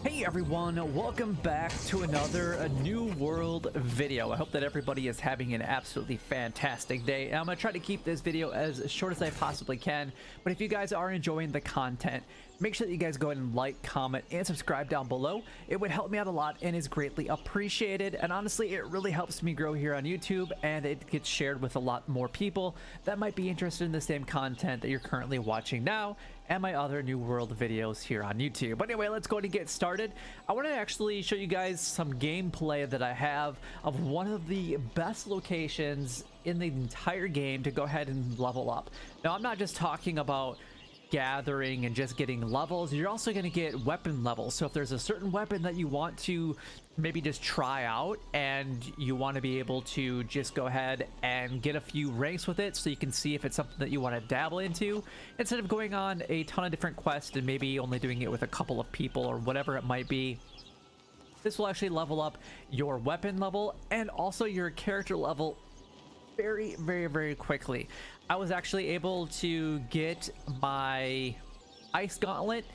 Hey everyone, welcome back to another New World video. I hope that everybody is having an absolutely fantastic day. And I'm going to try to keep this video as short as I possibly can. But if you guys are enjoying the content, make sure that you guys go ahead and like, comment, and subscribe down below. It would help me out a lot and is greatly appreciated. And honestly, it really helps me grow here on YouTube, and it gets shared with a lot more people that might be interested in the same content that you're currently watching now and my other New World videos here on YouTube. But anyway, let's go ahead and get started. I want to actually show you guys some gameplay that I have of one of the best locations in the entire game to go ahead and level up. Now, I'm not just talking about gathering and just getting levels. You're also going to get weapon levels. So if there's a certain weapon that you want to maybe just try out and you want to be able to just go ahead and get a few ranks with it so you can see if it's something that you want to dabble into, instead of going on a ton of different quests and maybe only doing it with a couple of people or whatever it might be, this will actually level up your weapon level and also your character level very quickly. I was actually able to get my ice gauntlet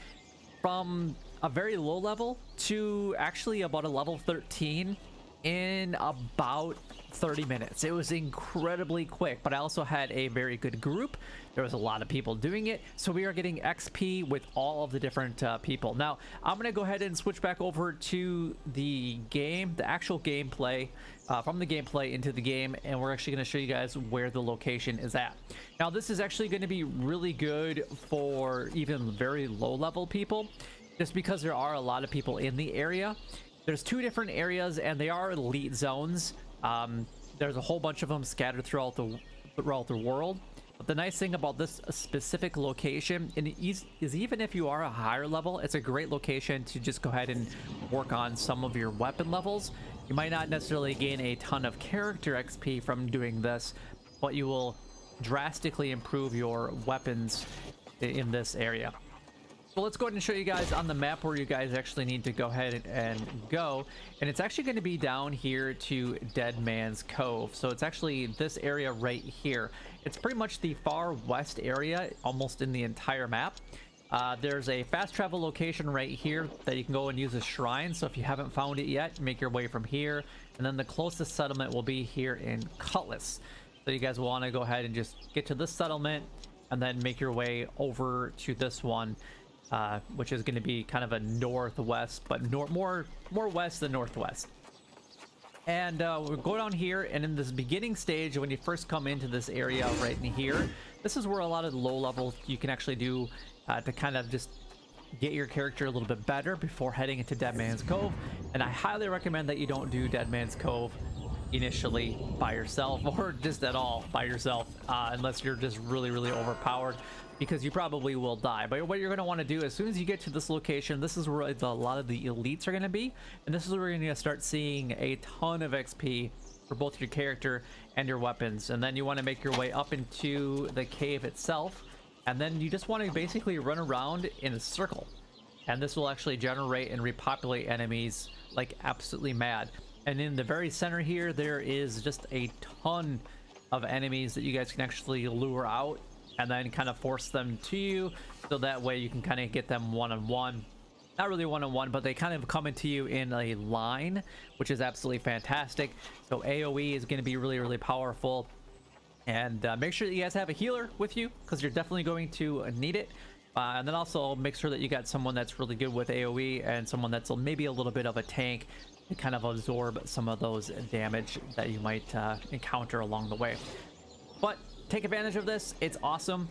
from a very low level to actually about a level 13 in about 30 minutes. It was incredibly quick, but I also had a very good group. There was a lot of people doing it, so we are getting XP with all of the different people. Now, I'm going to go ahead and switch back over to the game, the actual gameplay, from the gameplay into the game, and we're actually going to show you guys where the location is at. Now, this is actually going to be really good for even very low level people, just because there are a lot of people in the area. There's two different areas, and they are elite zones. There's a whole bunch of them scattered throughout the world. But the nice thing about this specific location is even if you are a higher level, it's a great location to just go ahead and work on some of your weapon levels. You might not necessarily gain a ton of character XP from doing this, but you will drastically improve your weapons in this area. So let's go ahead and show you guys on the map where you guys actually need to go ahead and go. And it's actually going to be down here to Dead Man's Cove. So it's actually this area right here. It's pretty much the far west area, almost in the entire map. There's a fast travel location right here that you can go and use a shrine. So if you haven't found it yet, make your way from here. And then the closest settlement will be here in Cutlass. So you guys will want to go ahead and just get to this settlement and then make your way over to this one. Which is going to be kind of a northwest, but more west than northwest. And we'll go down here, and in this beginning stage, when you first come into this area right in here, this is where a lot of the low levels you can actually do to kind of just get your character a little bit better before heading into Dead Man's Cove. And I highly recommend that you don't do Dead Man's Cove initially by yourself, or just at all by yourself, unless you're just really overpowered, because you probably will die. But what you're going to want to do, as soon as you get to this location, this is where a lot of the elites are going to be, and this is where you're going to start seeing a ton of XP for both your character and your weapons. And then you want to make your way up into the cave itself, and then you just want to basically run around in a circle, and this will actually generate and repopulate enemies like absolutely mad. And in the very center here, there is just a ton of enemies that you guys can actually lure out and then kind of force them to you, so that way you can kind of get them one-on-one. Not really one-on-one, but they kind of come into you in a line, which is absolutely fantastic. So AoE is going to be really powerful. And make sure that you guys have a healer with you, because you're definitely going to need it. And then also make sure that you got someone that's really good with AoE and someone that's maybe a little bit of a tank to kind of absorb some of those damage that you might encounter along the way. But take advantage of this. It's awesome.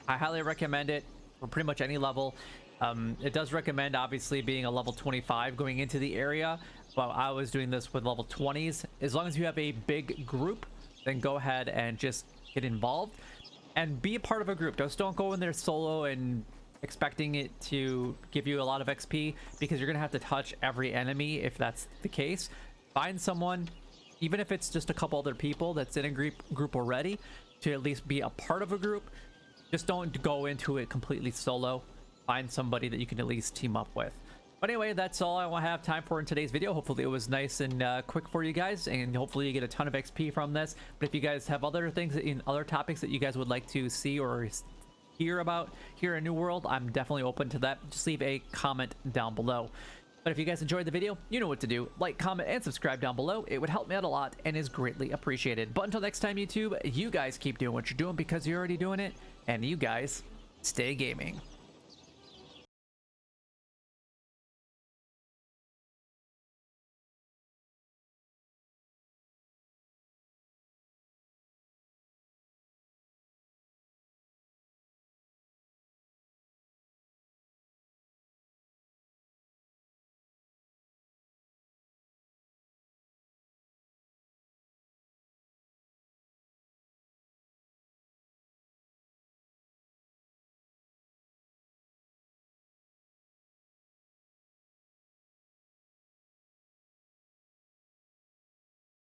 I highly recommend it for pretty much any level. It does recommend obviously being a level 25 going into the area, but I was doing this with level 20s. As long as you have a big group, then go ahead and just get involved and be a part of a group. Just don't go in there solo and expecting it to give you a lot of XP, because you're gonna have to touch every enemy if that's the case. Find someone, even if it's just a couple other people that's in a group already, to at least be a part of a group. Just don't go into it completely solo. Find somebody that you can at least team up with. But anyway, that's all I want to have time for in today's video. Hopefully it was nice and quick for you guys, and hopefully you get a ton of XP from this. But if you guys have other things in other topics that you guys would like to see or hear about here in New World, I'm definitely open to that. Just leave a comment down below. But if you guys enjoyed the video, you know what to do. Like, comment, and subscribe down below. It would help me out a lot and is greatly appreciated. But until next time, YouTube, you guys keep doing what you're doing because you're already doing it. And you guys, stay gaming.